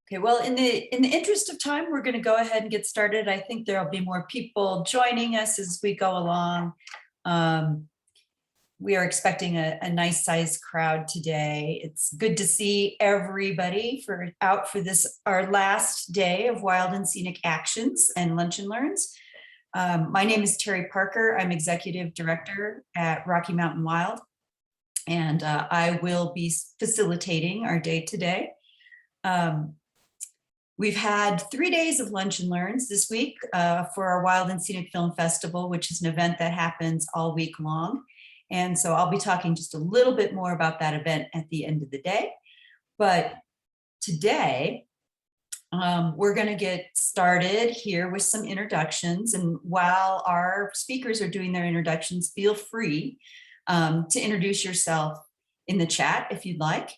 Okay, well, in the interest of time, we're going to go ahead and get started. I think there'll be more people joining us as we go along. We are expecting a nice sized crowd today. It's good to see everybody out for this, our last day of Wild and Scenic Actions and Lunch and Learns. My name is Terry Parker. I'm Executive Director at Rocky Mountain Wild, and I will be facilitating our day today. We've had 3 days of Lunch and Learns this week for our Wild and Scenic Film Festival, which is an event that happens all week long. And so I'll be talking just a little bit more about that event at the end of the day. But today, we're going to get started here with some introductions. And while our speakers are doing their introductions, feel free to introduce yourself in the chat if you'd like.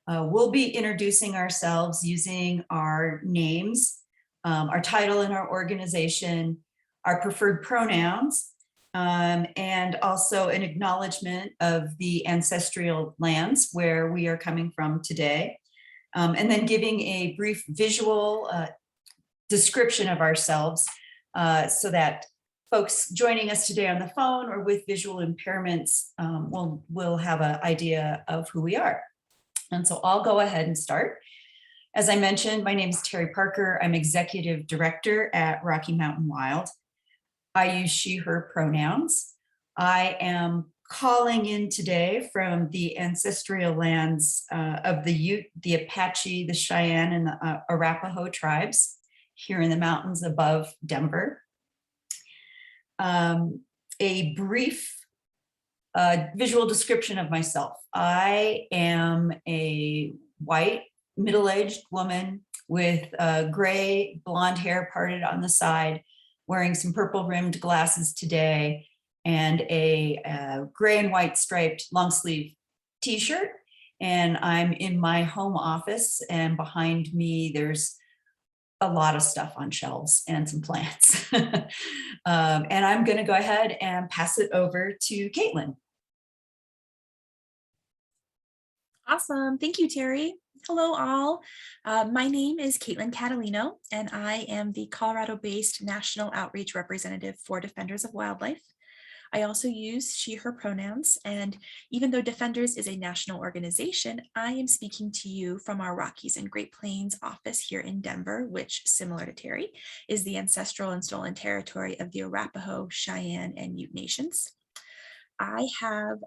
We'll be introducing ourselves using our names, our title in our organization, our preferred pronouns, and also an acknowledgement of the ancestral lands where we are coming from today. And then giving a brief visual description of ourselves so that folks joining us today on the phone or with visual impairments will have an idea of who we are. And so I'll go ahead and start. As I mentioned, my name is Terry Parker. I'm Executive Director at Rocky Mountain Wild. I use she, her pronouns. I am calling in today from the ancestral lands of the Ute, the Apache, the Cheyenne, and the Arapaho tribes here in the mountains above Denver. A brief visual description of myself. I am a white, middle-aged woman with gray blonde hair parted on the side, wearing some purple rimmed glasses today, and a gray and white striped long sleeve t-shirt. And I'm in my home office, and behind me there's a lot of stuff on shelves and some plants. And I'm going to go ahead and pass it over to Caitlin. Awesome. Thank you, Terry. Hello, all. My name is Caitlin Catalino, and I am the Colorado-based National Outreach Representative for Defenders of Wildlife. I also use she, her pronouns, and even though Defenders is a national organization, I am speaking to you from our Rockies and Great Plains office here in Denver, which, similar to Terry, is the ancestral and stolen territory of the Arapaho, Cheyenne, and Ute nations. I have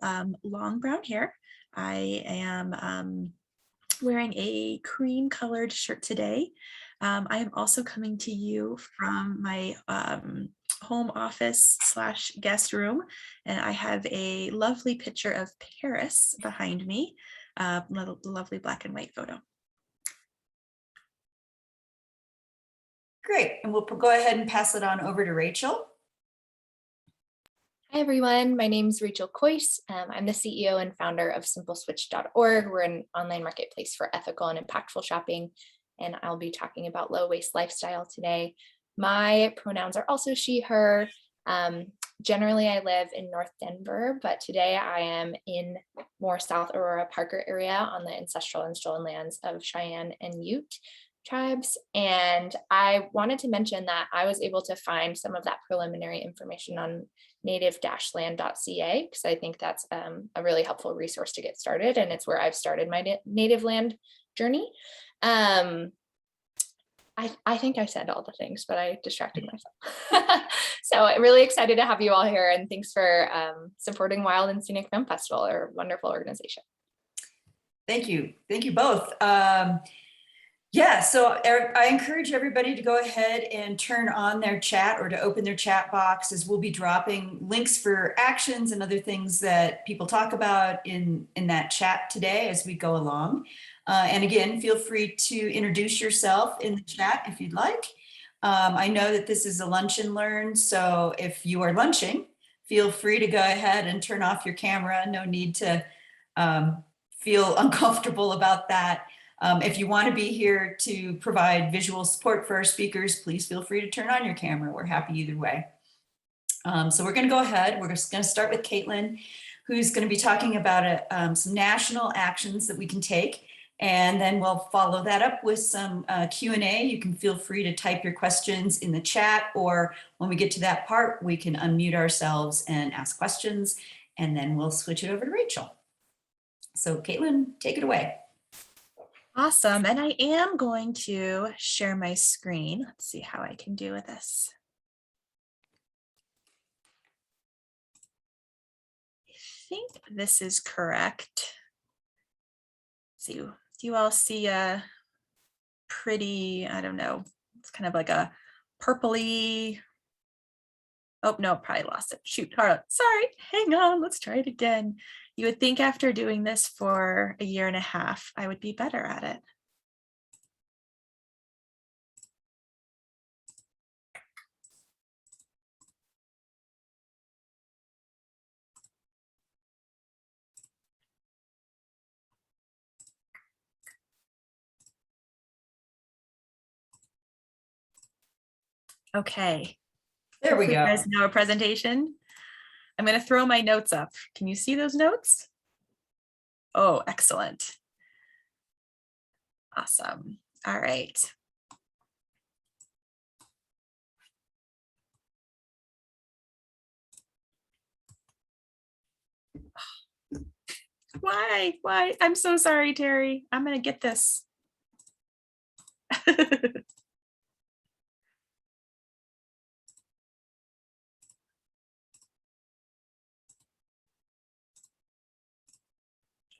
long brown hair. I am wearing a cream colored shirt today. I am also coming to you from my home office / guest room, and I have a lovely picture of Paris behind me, lovely black and white photo. Great, and we'll go ahead and pass it on over to Rachel. Hi, everyone. My name is Rachel Coyce. I'm the CEO and founder of simpleswitch.org. We're an online marketplace for ethical and impactful shopping, and I'll be talking about low waste lifestyle today. My pronouns are also she, her. Generally, I live in North Denver, but today I am in more South Aurora Parker area on the ancestral and stolen lands of Cheyenne and Ute tribes. And I wanted to mention that I was able to find some of that preliminary information on native-land.ca, because I think that's a really helpful resource to get started, and it's where I've started my native land journey. I think I said all the things, but I distracted myself. So I'm really excited to have you all here, and thanks for supporting Wild and Scenic Film Festival, a wonderful organization. Thank you both. Yeah, so I encourage everybody to go ahead and turn on their chat or to open their chat box, as we'll be dropping links for actions and other things that people talk about in that chat today as we go along. And again, feel free to introduce yourself in the chat if you'd like. I know that this is a lunch and learn, so if you are lunching, feel free to go ahead and turn off your camera. No need to feel uncomfortable about that. If you want to be here to provide visual support for our speakers, please feel free to turn on your camera. We're happy either way. So we're going to go ahead. We're just going to start with Caitlin, who's going to be talking about some national actions that we can take And then we'll follow that up with some Q&A. You can feel free to type your questions in the chat, or when we get to that part, we can unmute ourselves and ask questions, and then we'll switch it over to Rachel. So Caitlin, take it away. Awesome. And I am going to share my screen. Let's see how I can do with this. I think this is correct. See, do you all see a pretty, I don't know, it's kind of like a purpley. Oh, no, probably lost it. Shoot, Harla, sorry, hang on, let's try it again. You would think after doing this for a year and a half, I would be better at it. Okay. There we Hopefully go. you guys know a presentation. I'm going to throw my notes up. Can you see those notes? Oh, excellent. Awesome. All right. Why? Why? I'm so sorry, Terry. I'm going to get this.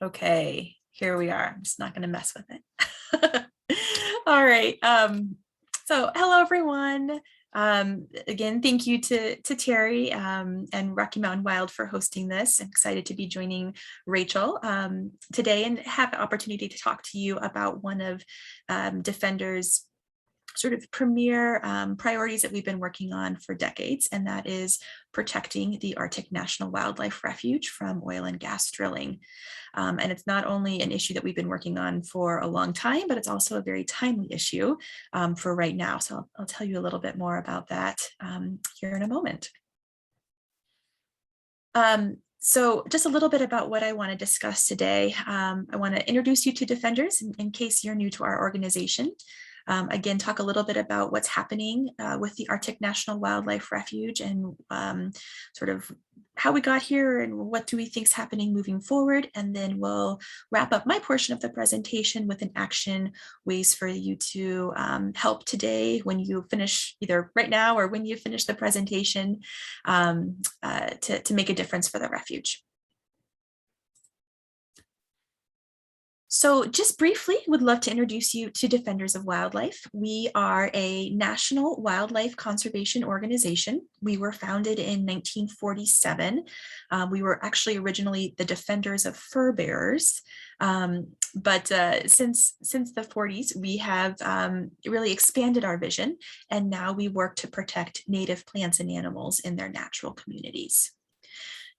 Okay, here we are. I'm just not going to mess with it. All right. So hello, everyone. Again, thank you to Terry and Rocky Mountain Wild for hosting this. I'm excited to be joining Rachel today and have the opportunity to talk to you about one of Defender's sort of premier priorities that we've been working on for decades, and that is protecting the Arctic National Wildlife Refuge from oil and gas drilling. And it's not only an issue that we've been working on for a long time, but it's also a very timely issue for right now. So I'll tell you a little bit more about that here in a moment. So just a little bit about what I want to discuss today. I want to introduce you to Defenders in case you're new to our organization. Again, talk a little bit about what's happening with the Arctic National Wildlife Refuge and sort of how we got here and what do we think is happening moving forward. And then we'll wrap up my portion of the presentation with an action, ways for you to help today when you finish, either right now or when you finish the presentation, to make a difference for the refuge. So just briefly, would love to introduce you to Defenders of Wildlife. We are a national wildlife conservation organization. We were founded in 1947. We were actually originally the Defenders of Fur Bearers. But since the 40s, we have really expanded our vision, and now we work to protect native plants and animals in their natural communities.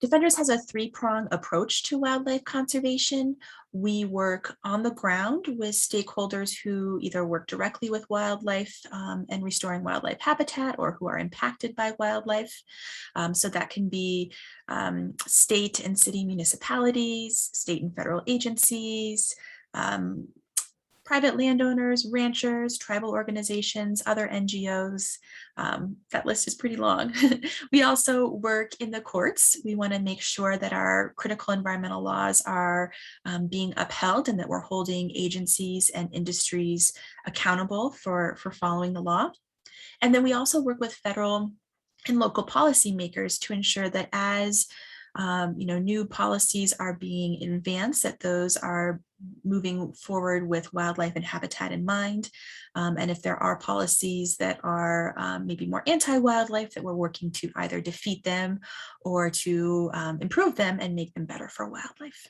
Defenders has a three-pronged approach to wildlife conservation. We work on the ground with stakeholders who either work directly with wildlife and restoring wildlife habitat, or who are impacted by wildlife. So that can be state and city municipalities, state and federal agencies, private landowners, ranchers, tribal organizations, other NGOs. That list is pretty long. We also work in the courts. We want to make sure that our critical environmental laws are being upheld and that we're holding agencies and industries accountable for following the law. And then we also work with federal and local policymakers to ensure that as new policies are being advanced, that those are moving forward with wildlife and habitat in mind. And if there are policies that are maybe more anti-wildlife, that we're working to either defeat them or to improve them and make them better for wildlife.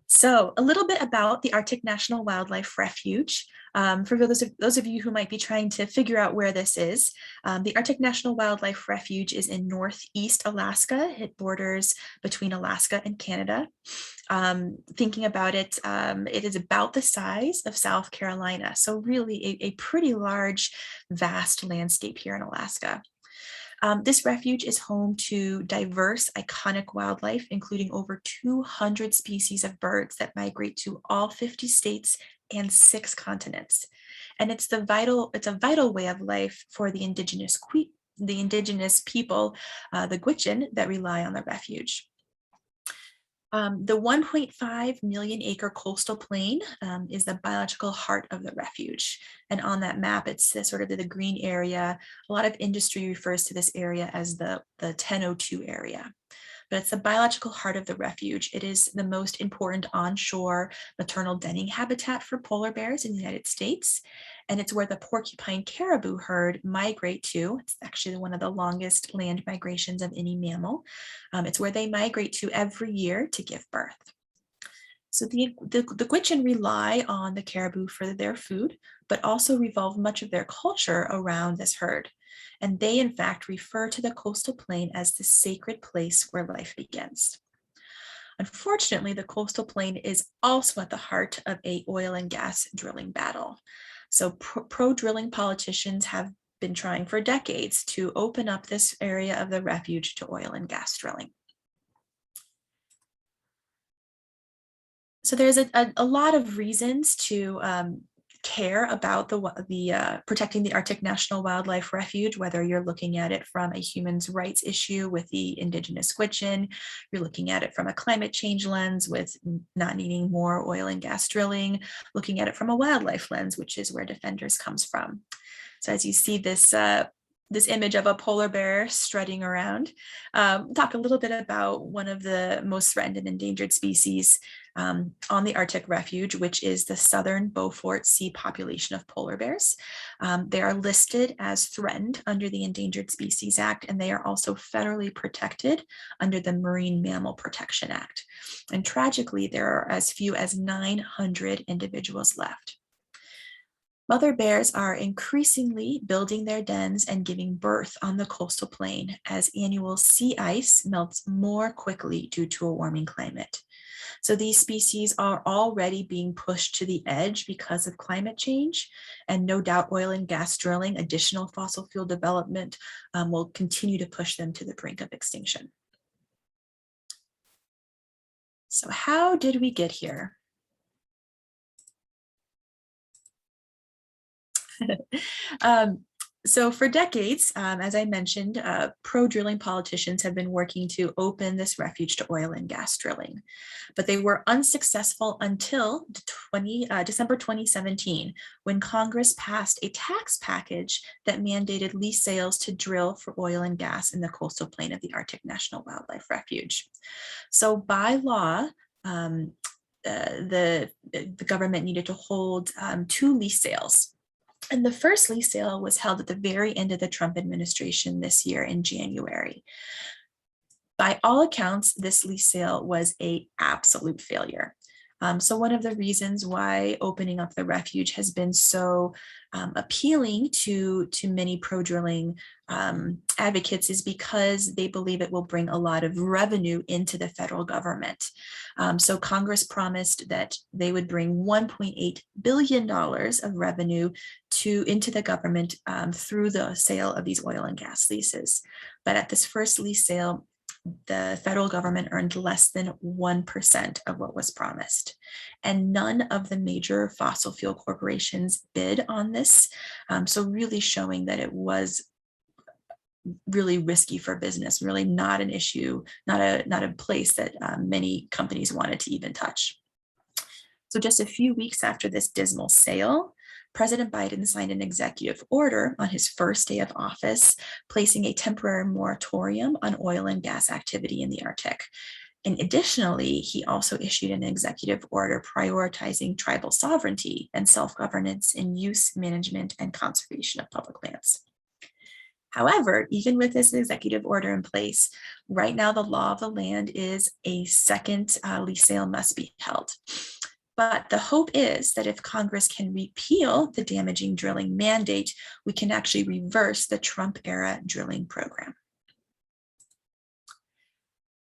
So a little bit about the Arctic National Wildlife Refuge. For those of you who might be trying to figure out where this is, the Arctic National Wildlife Refuge is in Northeast Alaska. It borders between Alaska and Canada. Thinking about it, it is about the size of South Carolina. So really a pretty large, vast landscape here in Alaska. This refuge is home to diverse, iconic wildlife, including over 200 species of birds that migrate to all 50 states and 6 continents. And it's a vital way of life for the indigenous people, the Gwich'in, that rely on the refuge. The 1.5 million acre coastal plain is the biological heart of the refuge. And on that map, it's sort of the green area. A lot of industry refers to this area as the 1002 area. But it's the biological heart of the refuge. It is the most important onshore maternal denning habitat for polar bears in the United States. And it's where the porcupine caribou herd migrate to. It's actually one of the longest land migrations of any mammal. It's where they migrate to every year to give birth. So the Gwich'in rely on the caribou for their food, but also revolve much of their culture around this herd. And they, in fact, refer to the coastal plain as the sacred place where life begins. Unfortunately, the coastal plain is also at the heart of an oil and gas drilling battle. So pro-drilling politicians have been trying for decades to open up this area of the refuge to oil and gas drilling. So there's a lot of reasons to care about protecting the Arctic National Wildlife Refuge, whether you're looking at it from a human rights issue with the indigenous Gwich'in, you're looking at it from a climate change lens with not needing more oil and gas drilling, looking at it from a wildlife lens, which is where Defenders comes from. So as you see this image of a polar bear strutting around, talk a little bit about one of the most threatened and endangered species on the Arctic Refuge, which is the southern Beaufort Sea population of polar bears. They are listed as threatened under the Endangered Species Act, and they are also federally protected under the Marine Mammal Protection Act. And tragically, there are as few as 900 individuals left. Mother bears are increasingly building their dens and giving birth on the coastal plain as annual sea ice melts more quickly due to a warming climate. So these species are already being pushed to the edge because of climate change, and no doubt oil and gas drilling, additional fossil fuel development will continue to push them to the brink of extinction. So how did we get here? So for decades, as I mentioned, pro-drilling politicians have been working to open this refuge to oil and gas drilling, but they were unsuccessful until December 2017, when Congress passed a tax package that mandated lease sales to drill for oil and gas in the coastal plain of the Arctic National Wildlife Refuge. So by law, the government needed to hold 2 lease sales. And the first lease sale was held at the very end of the Trump administration this year in January. By all accounts, this lease sale was an absolute failure. So one of the reasons why opening up the refuge has been so appealing to many pro-drilling advocates is because they believe it will bring a lot of revenue into the federal government. So Congress promised that they would bring $1.8 billion of revenue into the government through the sale of these oil and gas leases. But at this first lease sale, the federal government earned less than 1% of what was promised. And none of the major fossil fuel corporations bid on this. So really showing that it was really risky for business, really not an issue, not a place that many companies wanted to even touch. So just a few weeks after this dismal sale, President Biden signed an executive order on his first day of office, placing a temporary moratorium on oil and gas activity in the Arctic. And additionally, he also issued an executive order prioritizing tribal sovereignty and self-governance in use, management, and conservation of public lands. However, even with this executive order in place, right now the law of the land is a second lease sale must be held. But the hope is that if Congress can repeal the damaging drilling mandate, we can actually reverse the Trump-era drilling program.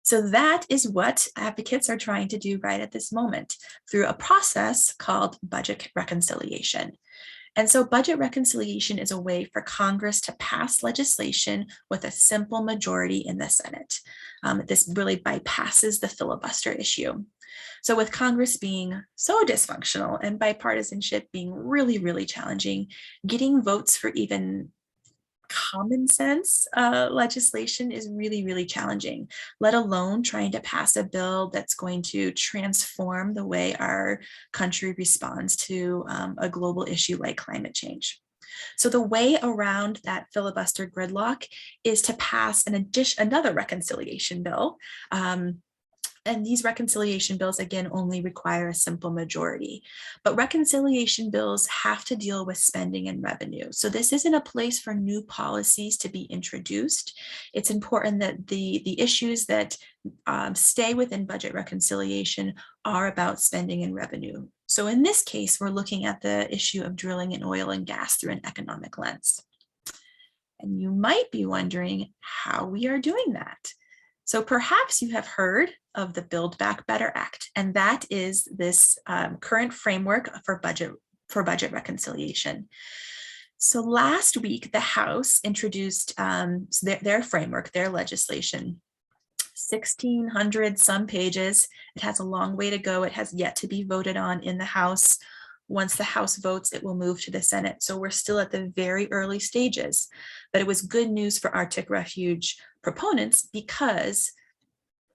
So that is what advocates are trying to do right at this moment through a process called budget reconciliation. And so budget reconciliation is a way for Congress to pass legislation with a simple majority in the Senate. This really bypasses the filibuster issue. So with Congress being so dysfunctional and bipartisanship being really, really challenging, getting votes for even common sense legislation is really, really challenging, let alone trying to pass a bill that's going to transform the way our country responds to a global issue like climate change. So the way around that filibuster gridlock is to pass another reconciliation bill. And these reconciliation bills, again, only require a simple majority. But reconciliation bills have to deal with spending and revenue. So this isn't a place for new policies to be introduced. It's important that the issues that stay within budget reconciliation are about spending and revenue. So in this case, we're looking at the issue of drilling in oil and gas through an economic lens. And you might be wondering how we are doing that. So perhaps you have heard of the Build Back Better Act, and that is this current framework for budget reconciliation. So last week, the House introduced their framework, their legislation, 1,600 some pages. It has a long way to go. It has yet to be voted on in the House. Once the House votes, it will move to the Senate. So we're still at the very early stages, but it was good news for Arctic Refuge proponents because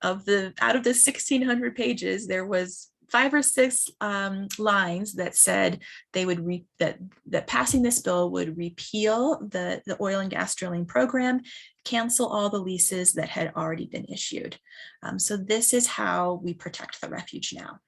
out of the 1,600 pages, there was 5 or 6 lines that said they would that passing this bill would repeal the oil and gas drilling program, cancel all the leases that had already been issued. So this is how we protect the refuge now.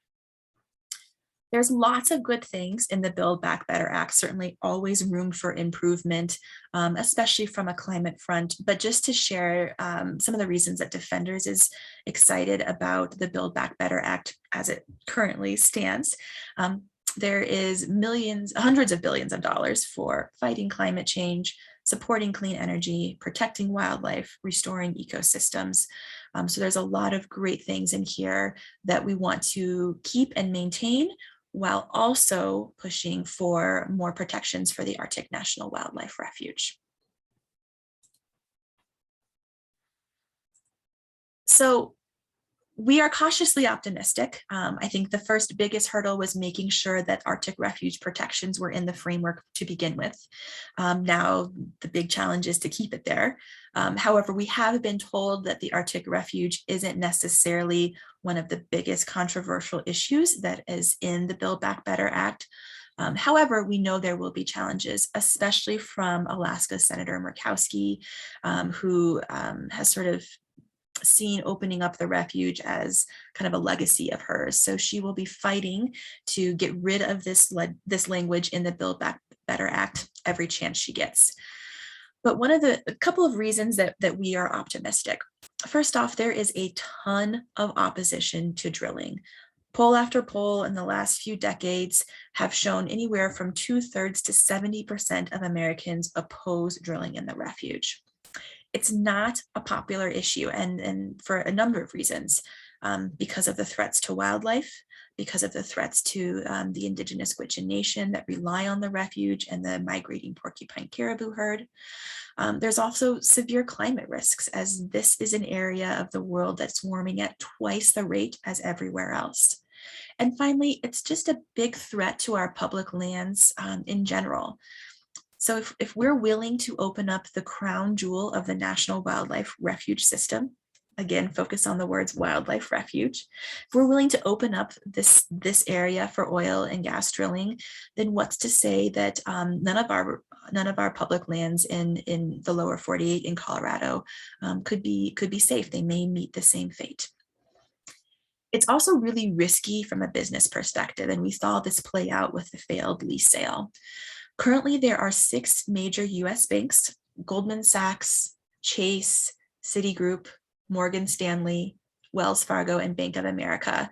There's lots of good things in the Build Back Better Act, certainly always room for improvement, especially from a climate front. But just to share some of the reasons that Defenders is excited about the Build Back Better Act as it currently stands. There is hundreds of billions of dollars for fighting climate change, supporting clean energy, protecting wildlife, restoring ecosystems. So there's a lot of great things in here that we want to keep and maintain, while also pushing for more protections for the Arctic National Wildlife Refuge. So we are cautiously optimistic. I think the first biggest hurdle was making sure that Arctic Refuge protections were in the framework to begin with. Now the big challenge is to keep it there. However, we have been told that the Arctic Refuge isn't necessarily one of the biggest controversial issues that is in the Build Back Better Act. However, we know there will be challenges, especially from Alaska Senator Murkowski, who has sort of seen opening up the refuge as kind of a legacy of hers. So she will be fighting to get rid of this language in the Build Back Better Act every chance she gets. But a couple of reasons that we are optimistic. First off, there is a ton of opposition to drilling. Poll after poll in the last few decades have shown anywhere from 2/3 to 70% of Americans oppose drilling in the refuge. It's not a popular issue, and for a number of reasons, because of the threats to wildlife, because of the threats to the indigenous Gwich'in Nation that rely on the refuge and the migrating porcupine caribou herd. There's also severe climate risks, as this is an area of the world that's warming at twice the rate as everywhere else. And finally, it's just a big threat to our public lands in general. So if we're willing to open up the crown jewel of the National Wildlife Refuge system, again, focus on the words wildlife refuge, if we're willing to open up this area for oil and gas drilling, then what's to say that none of our public lands in the lower 48 in Colorado could be safe? They may meet the same fate. It's also really risky from a business perspective, and we saw this play out with the failed lease sale. Currently, there are 6 major US banks: Goldman Sachs, Chase, Citigroup, Morgan Stanley, Wells Fargo, and Bank of America,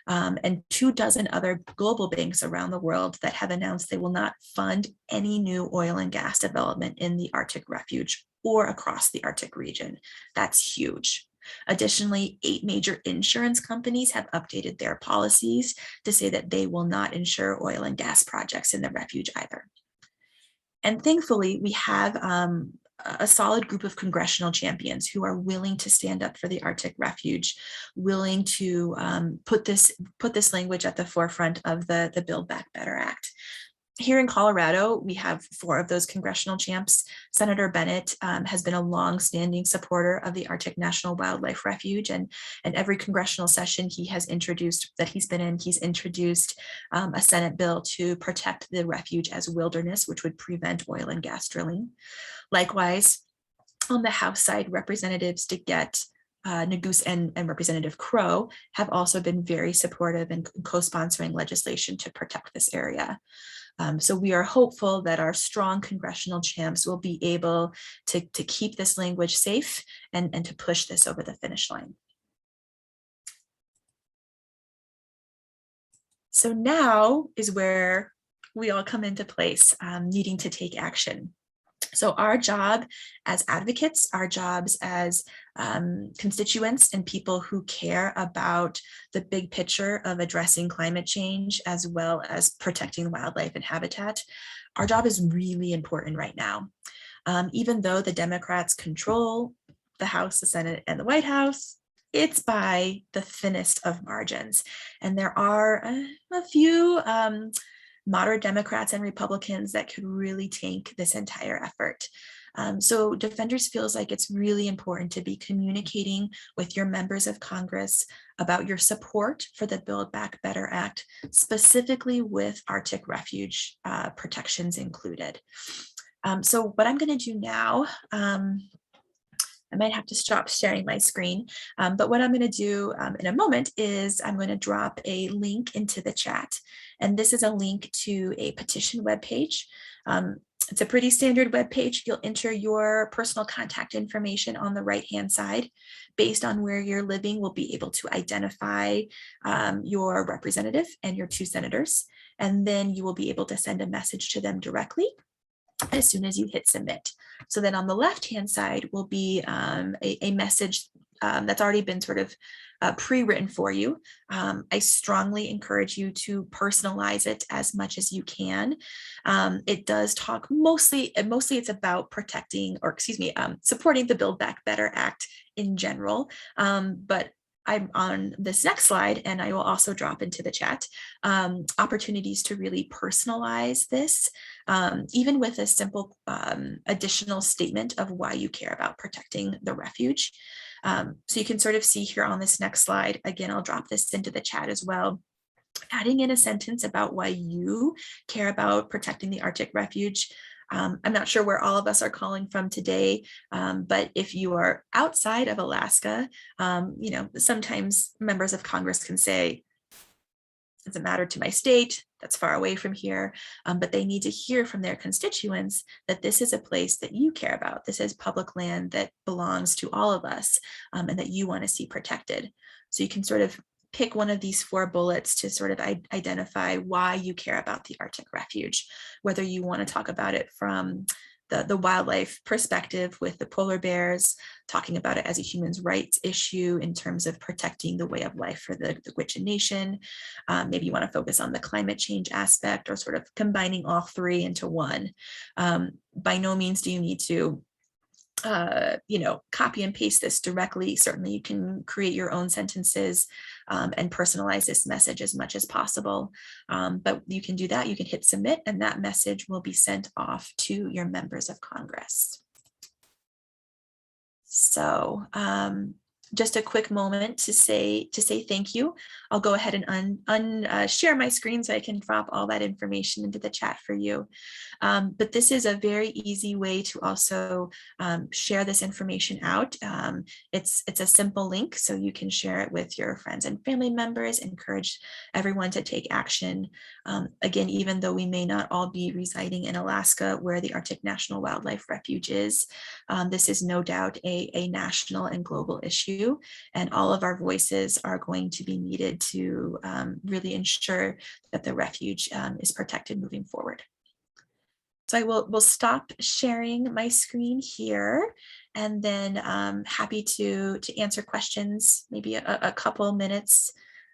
and 24 other global banks around the world that have announced they will not fund any new oil and gas development in the Arctic Refuge or across the Arctic region. That's huge. Additionally, 8 major insurance companies have updated their policies to say that they will not insure oil and gas projects in the refuge either. And thankfully, we have a solid group of congressional champions who are willing to stand up for the Arctic Refuge, willing to put this language at the forefront of the Build Back Better Act. Here in Colorado, we have 4 of those congressional champs. Senator Bennett has been a long-standing supporter of the Arctic National Wildlife Refuge, and every congressional session he's introduced a Senate bill to protect the refuge as wilderness, which would prevent oil and gas drilling. Likewise, on the House side, Representatives DeGette, Nagus, and Representative Crow have also been very supportive and co-sponsoring legislation to protect this area. So we are hopeful that our strong congressional champs will be able to keep this language safe and to push this over the finish line. So now is where we all come into place, needing to take action. So our job as advocates, our jobs as constituents and people who care about the big picture of addressing climate change, as well as protecting wildlife and habitat, our job is really important right now. Even though the Democrats control the House, the Senate, and the White House, it's by the thinnest of margins. And there are a few moderate Democrats and Republicans that could really tank this entire effort. So Defenders feels like it's really important to be communicating with your members of Congress about your support for the Build Back Better Act, specifically with Arctic Refuge protections included. So what I'm going to do now, I might have to stop sharing my screen, but what I'm going to do in a moment is I'm going to drop a link into the chat. And this is a link to a petition webpage. It's a pretty standard webpage. You'll enter your personal contact information on the right-hand side. Based on where you're living, we'll be able to identify your representative and your 2 senators. And then you will be able to send a message to them directly as soon as you hit submit. So then on the left-hand side will be a message that's already been sort of pre-written for you. I strongly encourage you to personalize it as much as you can. It does talk mostly it's about protecting, or supporting the Build Back Better Act in general. But I'm on this next slide, and I will also drop into the chat opportunities to really personalize this, even with a simple additional statement of why you care about protecting the refuge. So you can sort of see here on this next slide, again, I'll drop this into the chat as well, adding in a sentence about why you care about protecting the Arctic Refuge. I'm not sure where all of us are calling from today, but if you are outside of Alaska, sometimes members of Congress can say, it doesn't matter to my state, that's far away from here, but they need to hear from their constituents that this is a place that you care about. This is public land that belongs to all of us, and that you want to see protected. So you can sort of pick one of these 4 bullets to sort of identify why you care about the Arctic Refuge, whether you want to talk about it from the wildlife perspective with the polar bears, talking about it as a human rights issue in terms of protecting the way of life for the Gwich'in Nation. Maybe you want to focus on the climate change aspect, or sort of combining all 3 into one. By no means do you need to copy and paste this directly. Certainly you can create your own sentences and personalize this message as much as possible. But you can do that. You can hit submit, and that message will be sent off to your members of Congress. So just a quick moment to say thank you. I'll go ahead and share my screen so I can drop all that information into the chat for you. But this is a very easy way to also share this information out. It's a simple link, so you can share it with your friends and family members, encourage everyone to take action. Again, even though we may not all be residing in Alaska, where the Arctic National Wildlife Refuge is, this is no doubt a national and global issue. And all of our voices are going to be needed to really ensure that the refuge is protected moving forward. So I will stop sharing my screen here, and then happy to answer questions, maybe a couple minutes.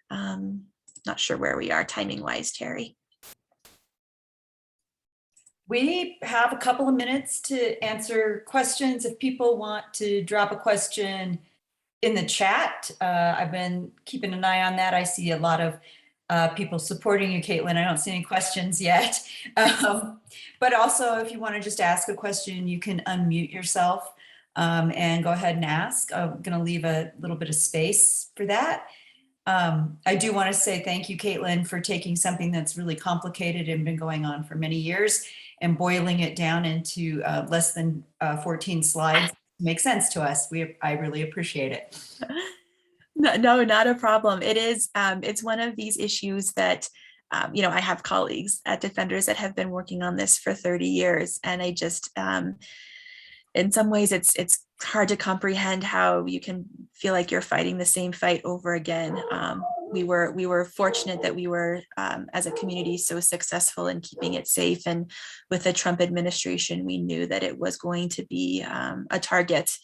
Not sure where we are timing wise, Terry. We have a couple of minutes to answer questions. If people want to drop a question in the chat, I've been keeping an eye on that. I see a lot of people supporting you, Caitlin. I don't see any questions yet. But also, if you want to just ask a question, you can unmute yourself and go ahead and ask. I'm going to leave a little bit of space for that. I do want to say thank you, Caitlin, for taking something that's really complicated and been going on for many years and boiling it down into less than 14 slides. Makes sense to us. I really appreciate it. No, not a problem. It is, it's one of these issues that, I have colleagues at Defenders that have been working on this for 30 years. And I just, in some ways, it's hard to comprehend how you can feel like you're fighting the same fight over again. We were fortunate that we were, as a community, so successful in keeping it safe. And with the Trump administration, we knew that it was going to be a target.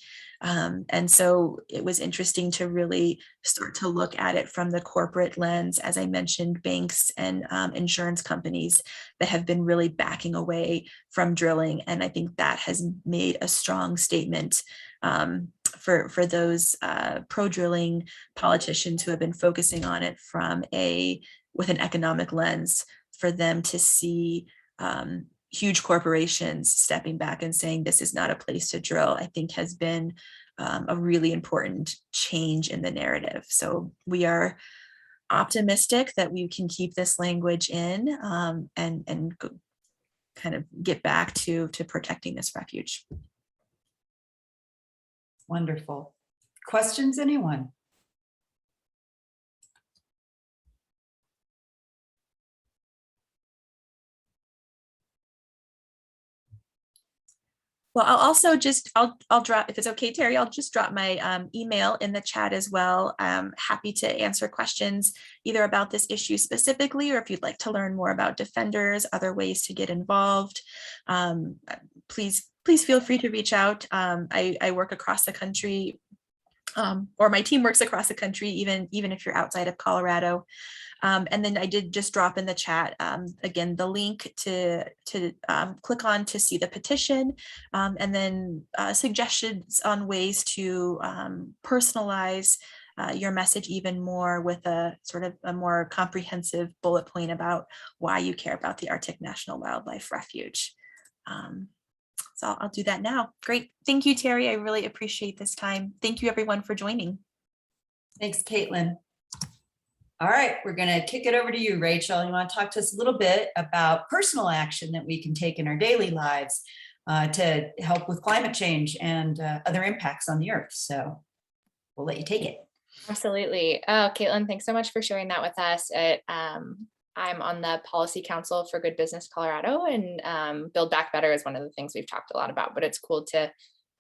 And so it was interesting to really start to look at it from the corporate lens. As I mentioned, banks and insurance companies that have been really backing away from drilling. And I think that has made a strong statement for those pro-drilling politicians who have been focusing on it with an economic lens, for them to see huge corporations stepping back and saying this is not a place to drill, I think has been a really important change in the narrative. So we are optimistic that we can keep this language in and kind of get back to protecting this refuge. Wonderful. Questions, anyone? Well, I'll also I'll drop, if it's okay, Terry, I'll just drop my email in the chat as well. I'm happy to answer questions either about this issue specifically, or if you'd like to learn more about Defenders, other ways to get involved. Please feel free to reach out. I work across the country, or my team works across the country, even if you're outside of Colorado. And then I did just drop in the chat, again, the link to click on to see the petition, and then suggestions on ways to personalize your message even more, with a sort of a more comprehensive bullet point about why you care about the Arctic National Wildlife Refuge. So I'll do that now. Great. Thank you, Terry. I really appreciate this time. Thank you, everyone, for joining. Thanks, Caitlin. All right, we're going to kick it over to you, Rachel. You want to talk to us a little bit about personal action that we can take in our daily lives to help with climate change and other impacts on the earth. So we'll let you take it. Absolutely. Oh, Caitlin, thanks so much for sharing that with us. I'm on the Policy Council for Good Business Colorado, and Build Back Better is one of the things we've talked a lot about, but it's cool to,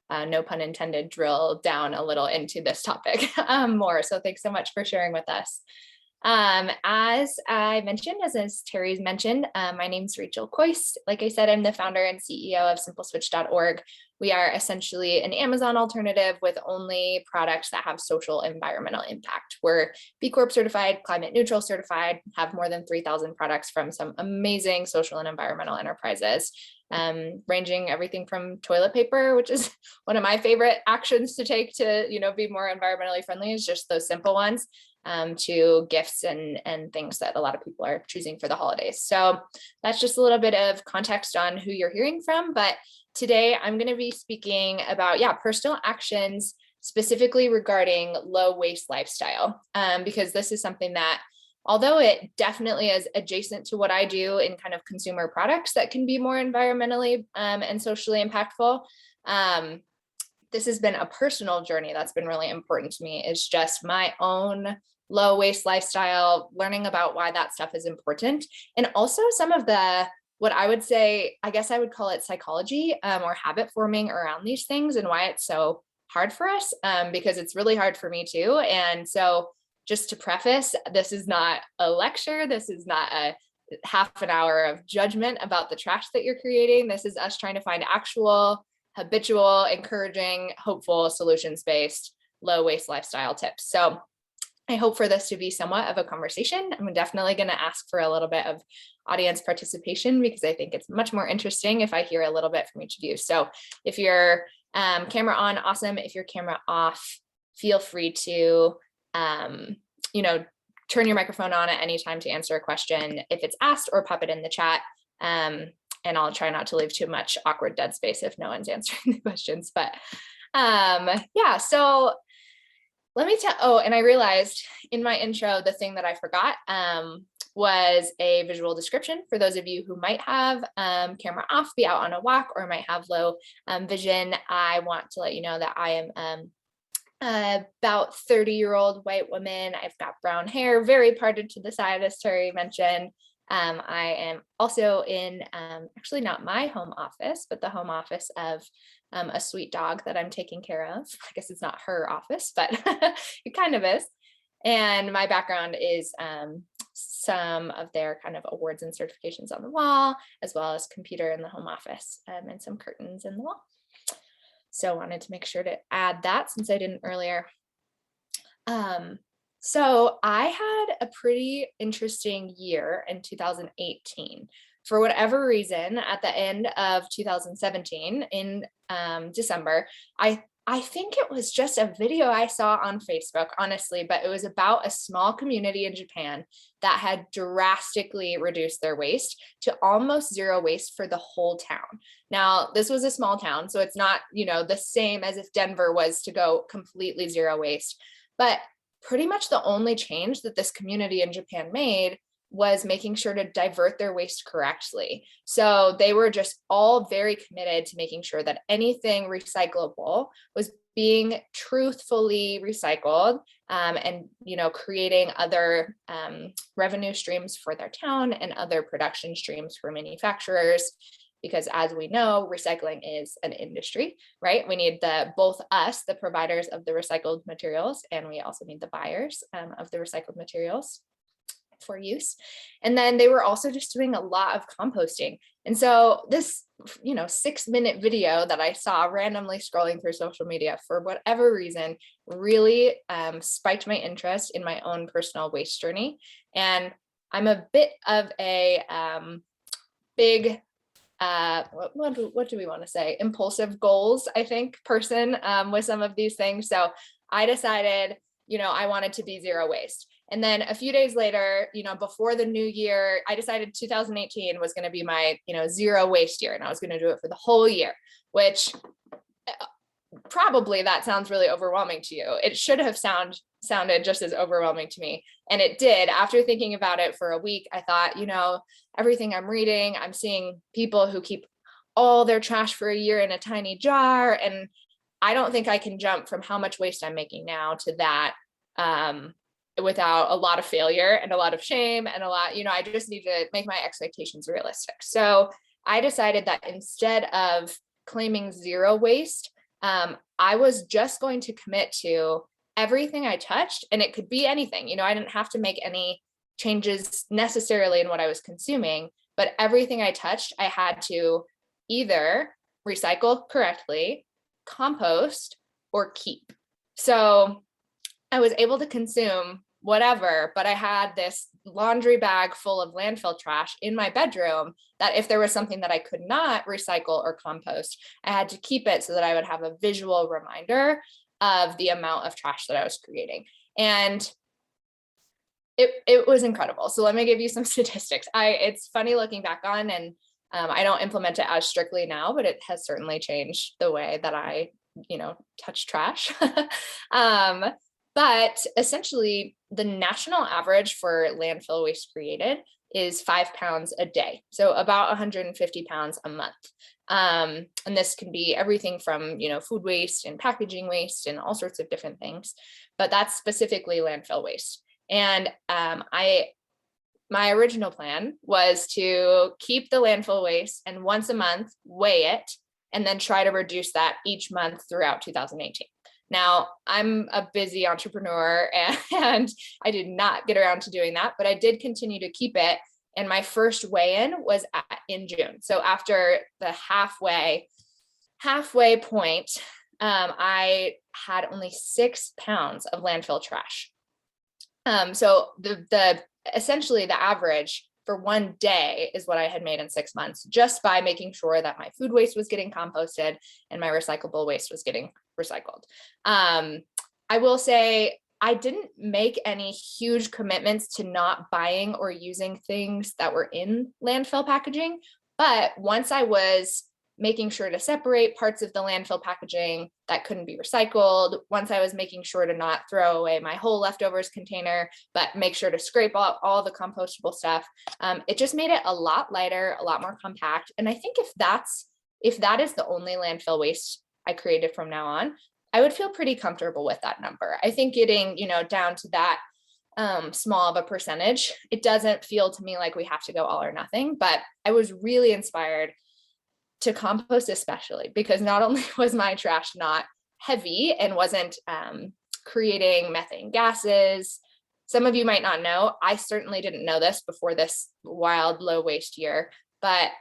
no pun intended, drill down a little into this topic more. So thanks so much for sharing with us. As I mentioned, as Terry's mentioned, my name's Rachel Coyce. Like I said, I'm the founder and CEO of simpleswitch.org. We are essentially an Amazon alternative with only products that have social environmental impact. We're B Corp certified, climate neutral certified, have more than 3,000 products from some amazing social and environmental enterprises, ranging everything from toilet paper, which is one of my favorite actions to take to, be more environmentally friendly, is just those simple ones, to gifts and things that a lot of people are choosing for the holidays. So that's just a little bit of context on who you're hearing from. But today I'm going to be speaking about, personal actions specifically regarding low waste lifestyle, because this is something that, although it definitely is adjacent to what I do in kind of consumer products that can be more environmentally and socially impactful, this has been a personal journey that's been really important to me. Is just my own low waste lifestyle, learning about why that stuff is important, and also some of the, what I would say, I guess I would call it psychology or habit forming around these things, and why it's so hard for us, because it's really hard for me too. And so just to preface, this is not a lecture. This is not a half an hour of judgment about the trash that you're creating. This is us trying to find actual, habitual, encouraging, hopeful, solutions-based, low waste lifestyle tips. So I hope for this to be somewhat of a conversation. I'm definitely going to ask for a little bit of audience participation because I think it's much more interesting if I hear a little bit from each of you. So if your camera on, awesome. If your camera off, feel free to, turn your microphone on at any time to answer a question if it's asked, or pop it in the chat. And I'll try not to leave too much awkward dead space if no one's answering the questions. But yeah, so let me tell, and I realized in my intro, the thing that I forgot was a visual description for those of you who might have camera off, be out on a walk, or might have low vision. I want to let you know that I am about 30-year-old white woman. I've got brown hair, very parted to the side, as Terry mentioned. I am also in actually not my home office, but the home office of a sweet dog that I'm taking care of. I guess it's not her office, but it kind of is. And my background is some of their kind of awards and certifications on the wall, as well as computer in the home office and some curtains in the wall. So I wanted to make sure to add that since I didn't earlier. So I had a pretty interesting year in 2018. For whatever reason, at the end of 2017 in December, I think it was just a video I saw on Facebook, honestly, but it was about a small community in Japan that had drastically reduced their waste to almost zero waste for the whole town. Now, this was a small town, so it's not, the same as if Denver was to go completely zero waste, but pretty much the only change that this community in Japan made was making sure to divert their waste correctly. So they were just all very committed to making sure that anything recyclable was being truthfully recycled, and creating other revenue streams for their town and other production streams for manufacturers. Because as we know, recycling is an industry, right? We need both us, the providers of the recycled materials, and we also need the buyers of the recycled materials for use. And then they were also just doing a lot of composting. And so this, 6-minute video that I saw randomly scrolling through social media for whatever reason really spiked my interest in my own personal waste journey. And I'm a bit of a big what do we want to say? Impulsive goals, I think, person with some of these things. So I decided, I wanted to be zero waste. And then a few days later, before the new year, I decided 2018 was going to be my, zero waste year. And I was going to do it for the whole year, which probably that sounds really overwhelming to you. It should have sounded just as overwhelming to me. And it did. After thinking about it for a week, I thought, everything I'm reading, I'm seeing people who keep all their trash for a year in a tiny jar. And I don't think I can jump from how much waste I'm making now to that without a lot of failure and a lot of shame and a lot, I just need to make my expectations realistic. So I decided that instead of claiming zero waste, I was just going to commit to everything I touched, and it could be anything. I didn't have to make any changes necessarily in what I was consuming, but everything I touched, I had to either recycle correctly, compost, or keep. So I was able to consume whatever, but I had this laundry bag full of landfill trash in my bedroom that if there was something that I could not recycle or compost, I had to keep it so that I would have a visual reminder of the amount of trash that I was creating. And it was incredible. So let me give you some statistics. It's funny looking back on, and I don't implement it as strictly now, but it has certainly changed the way that I, touch trash. But essentially the national average for landfill waste created is 5 pounds a day. So about 150 pounds a month. And this can be everything from, food waste and packaging waste and all sorts of different things, but that's specifically landfill waste. And my original plan was to keep the landfill waste and once a month weigh it and then try to reduce that each month throughout 2018. Now, I'm a busy entrepreneur and I did not get around to doing that, but I did continue to keep it. And my first weigh-in was in June. So after the halfway point, I had only 6 pounds of landfill trash. So essentially the average for one day is what I had made in 6 months, just by making sure that my food waste was getting composted and my recyclable waste was getting recycled. I will say I didn't make any huge commitments to not buying or using things that were in landfill packaging. But once I was making sure to separate parts of the landfill packaging that couldn't be recycled, once I was making sure to not throw away my whole leftovers container, but make sure to scrape out all the compostable stuff, it just made it a lot lighter, a lot more compact. And I think if that is the only landfill waste I created from now on, I would feel pretty comfortable with that number. I think getting, down to that small of a percentage, it doesn't feel to me like we have to go all or nothing. But I was really inspired to compost, especially because not only was my trash not heavy and wasn't creating methane gases. Some of you might not know, I certainly didn't know this before this wild low waste year, but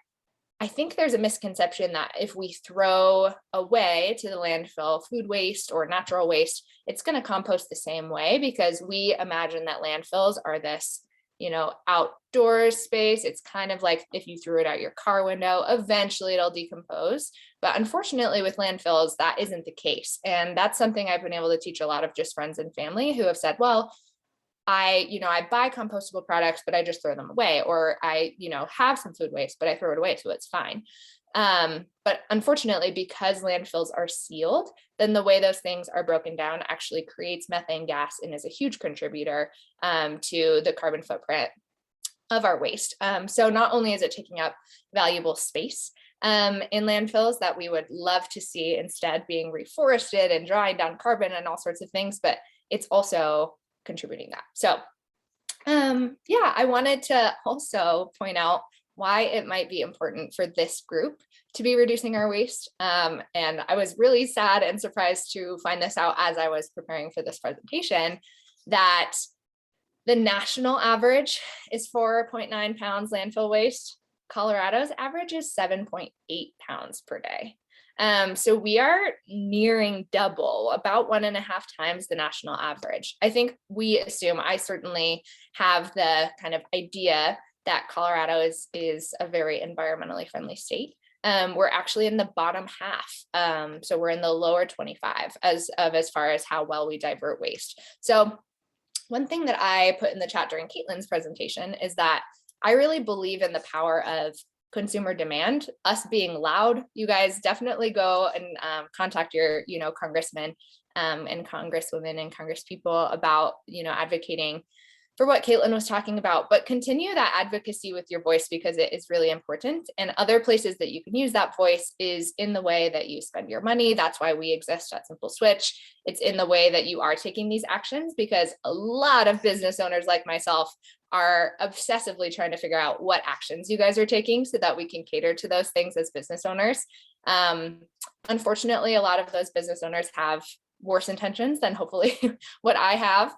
I think there's a misconception that if we throw away to the landfill food waste or natural waste, it's going to compost the same way, because we imagine that landfills are this, outdoor space. It's kind of like if you threw it out your car window, eventually it'll decompose. But unfortunately with landfills, that isn't the case. And that's something I've been able to teach a lot of just friends and family who have said, well, I buy compostable products, but I just throw them away, or I, have some food waste, but I throw it away, so it's fine. But unfortunately, because landfills are sealed, then the way those things are broken down actually creates methane gas and is a huge contributor to the carbon footprint of our waste. So not only is it taking up valuable space in landfills that we would love to see instead being reforested and drawing down carbon and all sorts of things, but it's also contributing that. So I wanted to also point out why it might be important for this group to be reducing our waste. And I was really sad and surprised to find this out as I was preparing for this presentation, that the national average is 4.9 pounds landfill waste. Colorado's average is 7.8 pounds per day. So we are nearing double, about 1.5 times the national average. I think I certainly have the kind of idea that Colorado is a very environmentally friendly state. We're actually in the bottom half. So we're in the lower 25 as far as how well we divert waste. So one thing that I put in the chat during Caitlin's presentation is that I really believe in the power of consumer demand, us being loud. You guys definitely go and contact your, congressmen and congresswomen and congresspeople about, advocating for what Caitlin was talking about, but continue that advocacy with your voice, because it is really important. And other places that you can use that voice is in the way that you spend your money. That's why we exist at Simple Switch. It's in the way that you are taking these actions, because a lot of business owners like myself are obsessively trying to figure out what actions you guys are taking so that we can cater to those things as business owners. Unfortunately, a lot of those business owners have worse intentions than hopefully what I have.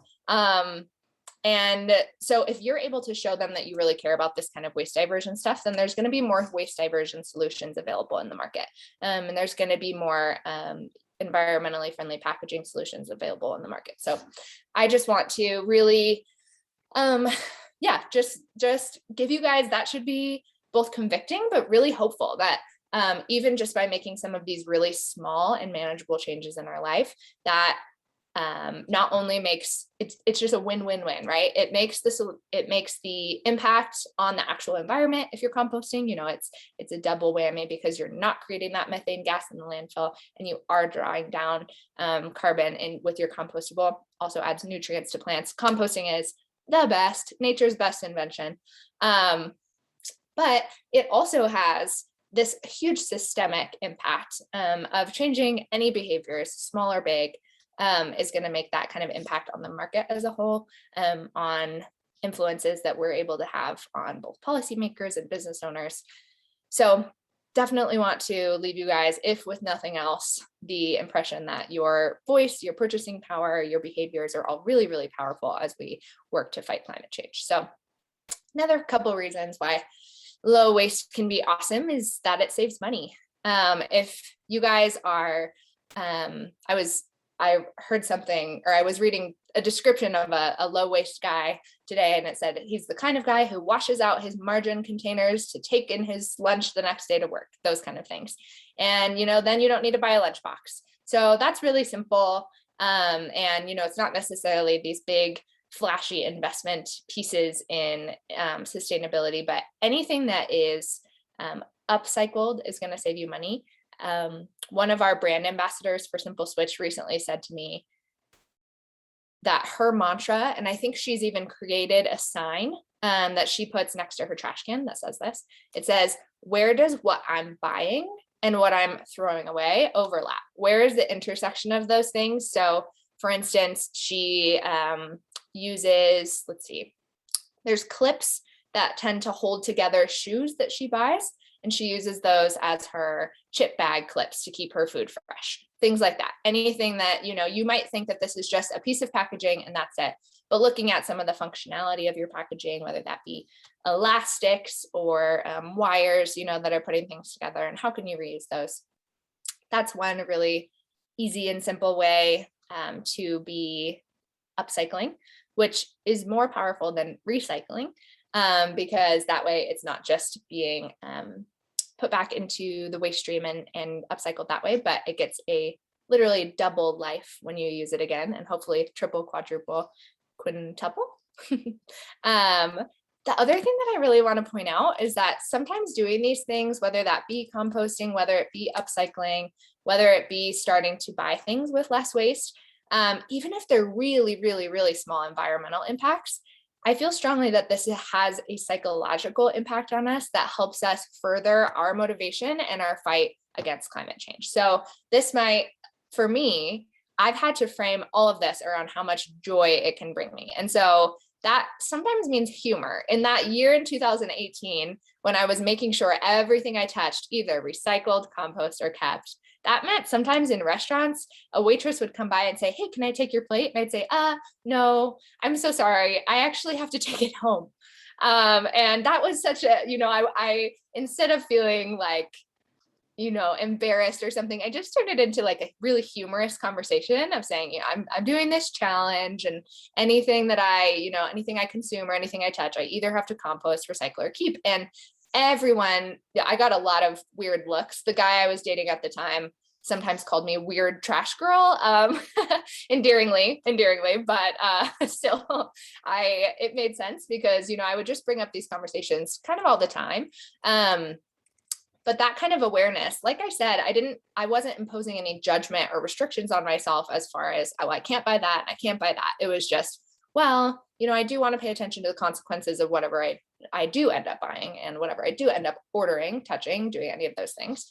And so if you're able to show them that you really care about this kind of waste diversion stuff, then there's going to be more waste diversion solutions available in the market. And there's going to be more environmentally friendly packaging solutions available in the market. So I just want to really, just give you guys, that should be both convicting, but really hopeful that even just by making some of these really small and manageable changes in our life, that not only makes it's just a win-win-win, right? It makes the impact on the actual environment. If you're composting, it's a double whammy, because you're not creating that methane gas in the landfill and you are drawing down carbon. And with your compostable, also adds nutrients to plants. Composting is the best, nature's best invention. But it also has this huge systemic impact of changing any behaviors, small or big, is going to make that kind of impact on the market as a whole, on influences that we're able to have on both policymakers and business owners. So definitely want to leave you guys, if with nothing else, the impression that your voice, your purchasing power, your behaviors are all really, really powerful as we work to fight climate change. So another couple of reasons why low waste can be awesome is that it saves money. If you guys are, I was I heard something, or I was reading a description of a low waste guy today, and it said he's the kind of guy who washes out his margarine containers to take in his lunch the next day to work, those kind of things. And, then you don't need to buy a lunchbox. So that's really simple. And, it's not necessarily these big flashy investment pieces in sustainability, but anything that is upcycled is going to save you money. One of our brand ambassadors for Simple Switch recently said to me that her mantra, and I think she's even created a sign that she puts next to her trash can that says this. It says, where does what I'm buying and what I'm throwing away overlap? Where is the intersection of those things? So for instance, she uses, let's see, there's clips that tend to hold together shoes that she buys, and she uses those as her chip bag clips to keep her food fresh. Things like that. Anything that, you might think that this is just a piece of packaging and that's it. But looking at some of the functionality of your packaging, whether that be elastics or wires, that are putting things together, and how can you reuse those? That's one really easy and simple way to be upcycling, which is more powerful than recycling, because that way it's not just being put back into the waste stream and upcycled that way, but it gets a literally double life when you use it again, and hopefully triple, quadruple, quintuple. The other thing that I really want to point out is that sometimes doing these things, whether that be composting, whether it be upcycling, whether it be starting to buy things with less waste, even if they're really, really, really small environmental impacts, I feel strongly that this has a psychological impact on us that helps us further our motivation and our fight against climate change. So this might, for me, I've had to frame all of this around how much joy it can bring me. And so that sometimes means humor. In that year in 2018, when I was making sure everything I touched either recycled, compost, or kept, that meant sometimes in restaurants, a waitress would come by and say, hey, can I take your plate? And I'd say, no, I'm so sorry. I actually have to take it home. And that was such a, I instead of feeling like, embarrassed or something, I just turned it into like a really humorous conversation of saying, I'm doing this challenge, and anything that anything I consume or anything I touch, I either have to compost, recycle, or keep. And everyone, I got a lot of weird looks. The guy I was dating at the time sometimes called me weird trash girl, endearingly, but still, it made sense because, I would just bring up these conversations kind of all the time. But that kind of awareness, like I said, I wasn't imposing any judgment or restrictions on myself as far as, oh, I can't buy that, I can't buy that. It was just, well, I do want to pay attention to the consequences of whatever I do end up buying and whatever I do end up ordering, touching, doing any of those things.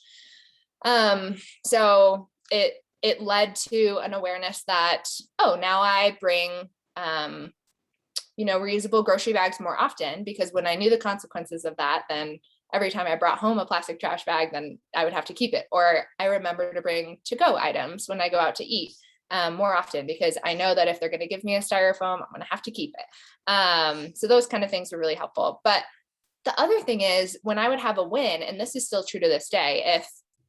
So it led to an awareness that, oh, now I bring, reusable grocery bags more often, because when I knew the consequences of that, then every time I brought home a plastic trash bag, then I would have to keep it. Or I remember to bring to-go items when I go out to eat more often, because I know that if they're going to give me a styrofoam, I'm going to have to keep it. So those kind of things were really helpful. But the other thing is, when I would have a win, and this is still true to this day,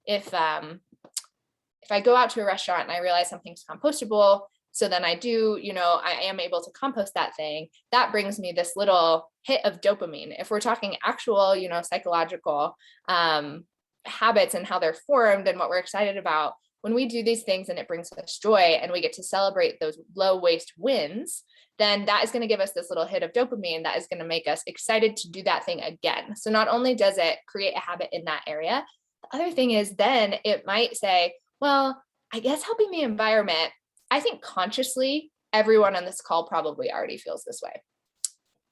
if I go out to a restaurant and I realize something's compostable, so then I do, I am able to compost that thing, that brings me this little hit of dopamine. If we're talking actual, psychological habits and how they're formed and what we're excited about, when we do these things and it brings us joy and we get to celebrate those low waste wins, then that is going to give us this little hit of dopamine that is going to make us excited to do that thing again. So not only does it create a habit in that area, the other thing is then it might say, well, I guess helping the environment, I think consciously, everyone on this call probably already feels this way.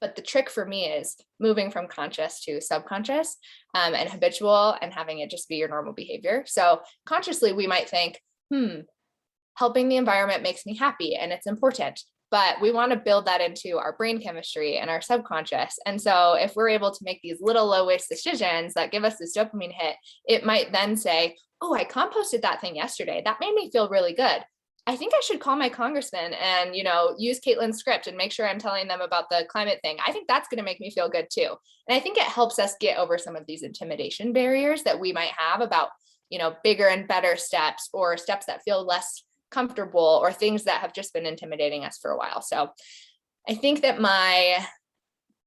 But the trick for me is moving from conscious to subconscious and habitual, and having it just be your normal behavior. So consciously, we might think, helping the environment makes me happy and it's important. But we want to build that into our brain chemistry and our subconscious. And so if we're able to make these little low waste decisions that give us this dopamine hit, it might then say, oh, I composted that thing yesterday. That made me feel really good. I think I should call my congressman and, use Caitlin's script and make sure I'm telling them about the climate thing. I think that's going to make me feel good too. And I think it helps us get over some of these intimidation barriers that we might have about, bigger and better steps, or steps that feel less comfortable or things that have just been intimidating us for a while. So I think that my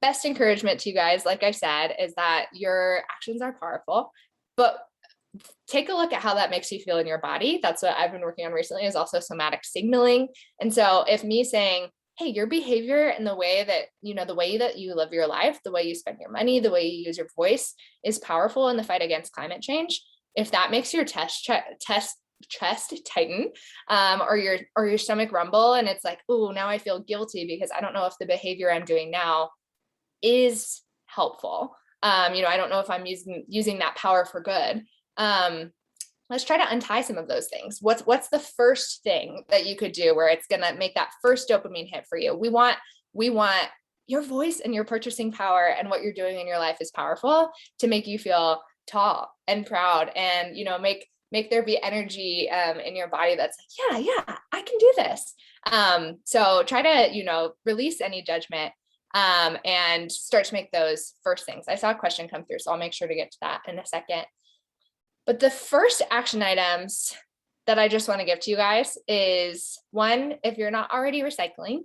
best encouragement to you guys, like I said, is that your actions are powerful, but take a look at how that makes you feel in your body. That's what I've been working on recently, is also somatic signaling. And so if me saying, hey, your behavior and the way that, the way that you live your life, the way you spend your money, the way you use your voice is powerful in the fight against climate change. If that makes your chest tighten, or your stomach rumble, and it's like, oh, now I feel guilty because I don't know if the behavior I'm doing now is helpful. I don't know if I'm using that power for good. Let's try to untie some of those things. What's the first thing that you could do where it's going to make that first dopamine hit for you? We want your voice and your purchasing power and what you're doing in your life is powerful to make you feel tall and proud, and, make there be energy in your body that's like, yeah, I can do this. So try to, release any judgment and start to make those first things. I saw a question come through, so I'll make sure to get to that in a second. But the first action items that I just want to give to you guys is, one, if you're not already recycling,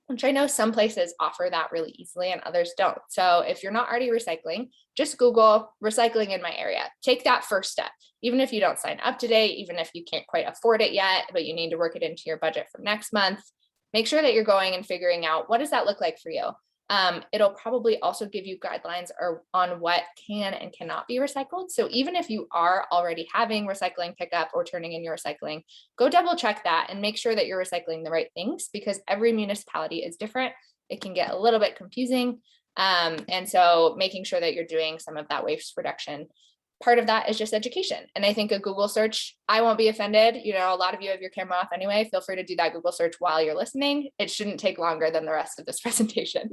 which I know some places offer that really easily and others don't. So if you're not already recycling, just Google recycling in my area. Take that first step. Even if you don't sign up today, even if you can't quite afford it yet, but you need to work it into your budget for next month, make sure that you're going and figuring out, what does that look like for you? It'll probably also give you guidelines on what can and cannot be recycled. So even if you are already having recycling pickup or turning in your recycling, go double check that and make sure that you're recycling the right things, because every municipality is different. It can get a little bit confusing. And so making sure that you're doing some of that waste reduction. Part of that is just education. And I think a Google search, I won't be offended. A lot of you have your camera off anyway. Feel free to do that Google search while you're listening. It shouldn't take longer than the rest of this presentation.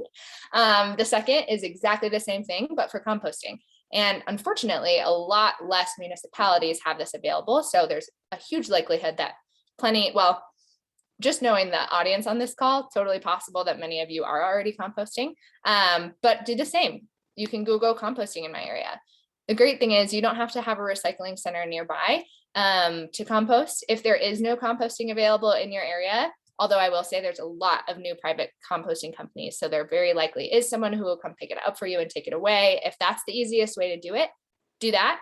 The second is exactly the same thing, but for composting. And unfortunately, a lot less municipalities have this available. So there's a huge likelihood that just knowing the audience on this call, totally possible that many of you are already composting, but do the same. You can Google composting in my area. The great thing is you don't have to have a recycling center nearby to compost. If there is no composting available in your area, although I will say there's a lot of new private composting companies, so there very likely is someone who will come pick it up for you and take it away. If that's the easiest way to do it, do that.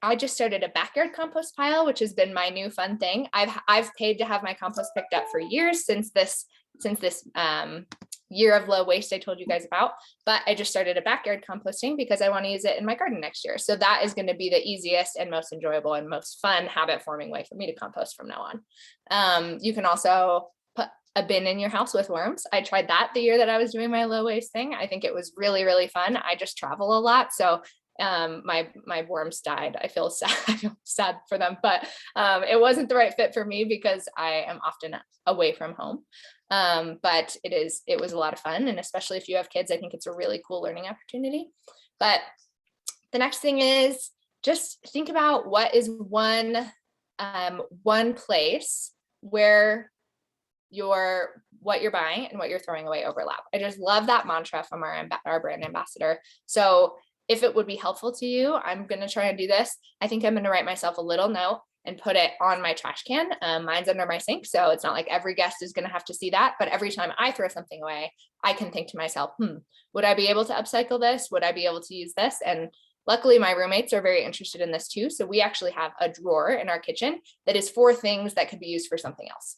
I just started a backyard compost pile, which has been my new fun thing. I've paid to have my compost picked up for years since this year of low waste I told you guys about, but I just started a backyard composting because I want to use it in my garden next year. So that is going to be the easiest and most enjoyable and most fun habit forming way for me to compost from now on. You can also put a bin in your house with worms. I tried that the year that I was doing my low waste thing. I think it was really, really fun. I just travel a lot. So my worms died. I feel sad for them, but it wasn't the right fit for me because I am often away from home. But it was a lot of fun. And especially if you have kids, I think it's a really cool learning opportunity. But the next thing is just think about what is one place where what you're buying and what you're throwing away overlap. I just love that mantra from our brand ambassador. So if it would be helpful to you, I'm going to try and do this. I think I'm going to write myself a little note and put it on my trash can. Mine's under my sink, so it's not like every guest is going to have to see that. But every time I throw something away, I can think to myself, would I be able to upcycle this? Would I be able to use this? And luckily, my roommates are very interested in this too. So we actually have a drawer in our kitchen that is for things that could be used for something else.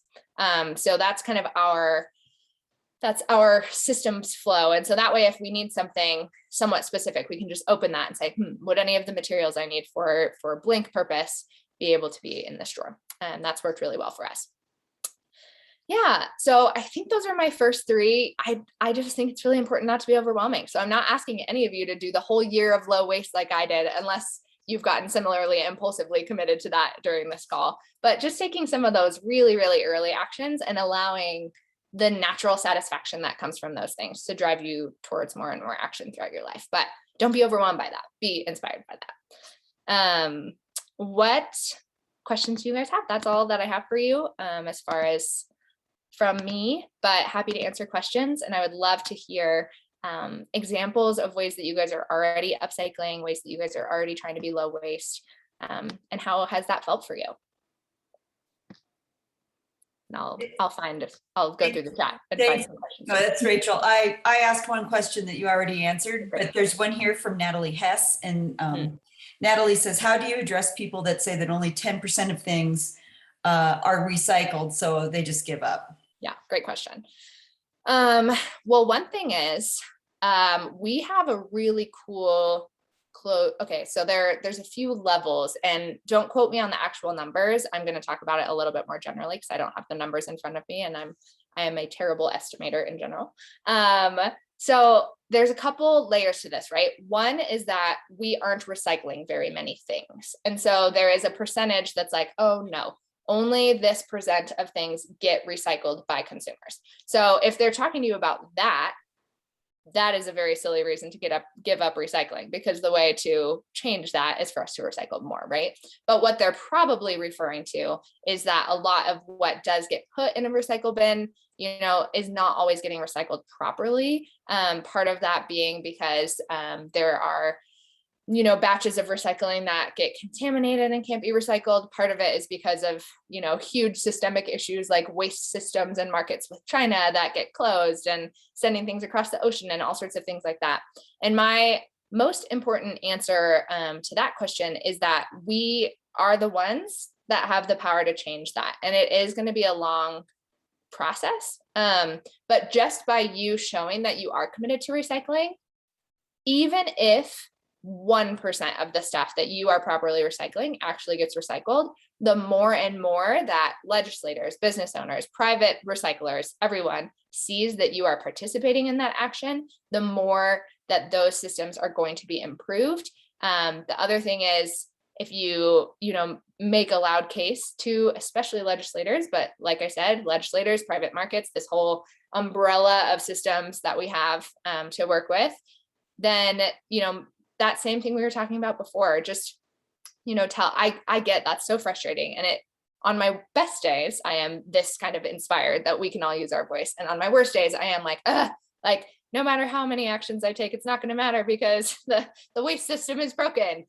So that's kind of our systems flow. And so that way, if we need something somewhat specific, we can just open that and say, would any of the materials I need for a blank purpose be able to be in this drawer? And that's worked really well for us. Yeah, so I think those are my first three. I just think it's really important not to be overwhelming. So I'm not asking any of you to do the whole year of low waste like I did, unless you've gotten similarly impulsively committed to that during this call. But just taking some of those really, really early actions and allowing the natural satisfaction that comes from those things to drive you towards more and more action throughout your life. But don't be overwhelmed by that. Be inspired by that. What questions do you guys have? That's all that I have for you as far as from me, but happy to answer questions. And I would love to hear examples of ways that you guys are already upcycling, ways that you guys are already trying to be low waste, and how has that felt for you? And I'll go through the chat and find some questions. No, that's Rachel. I asked one question that you already answered, but there's one here from Natalie Hess. And Natalie says, how do you address people that say that only 10% of things are recycled, so they just give up? Yeah, great question. Well, one thing is, we have a really cool okay, so there's a few levels, and don't quote me on the actual numbers. I'm going to talk about it a little bit more generally because I don't have the numbers in front of me, and I am a terrible estimator in general. So there's a couple layers to this, right? One is that we aren't recycling very many things. And so there is a percentage that's like, oh no, only this percent of things get recycled by consumers. So if they're talking to you about that, that is a very silly reason to give up recycling, because the way to change that is for us to recycle more, right? But what they're probably referring to is that a lot of what does get put in a recycle bin, is not always getting recycled properly. Part of that being because there are batches of recycling that get contaminated and can't be recycled. Part of it is because of, huge systemic issues like waste systems and markets with China that get closed and sending things across the ocean and all sorts of things like that. And my most important answer to that question is that we are the ones that have the power to change that. And it is going to be a long process. But just by you showing that you are committed to recycling, even if 1% of the stuff that you are properly recycling actually gets recycled, the more and more that legislators, business owners, private recyclers, everyone sees that you are participating in that action, the more that those systems are going to be improved. The other thing is, if you make a loud case to especially legislators, but like I said, legislators, private markets, this whole umbrella of systems that we have to work with, then that same thing we were talking about before, just, I get that's so frustrating. And on my best days, I am this kind of inspired that we can all use our voice. And on my worst days, I am like, no matter how many actions I take, it's not going to matter because the waste system is broken.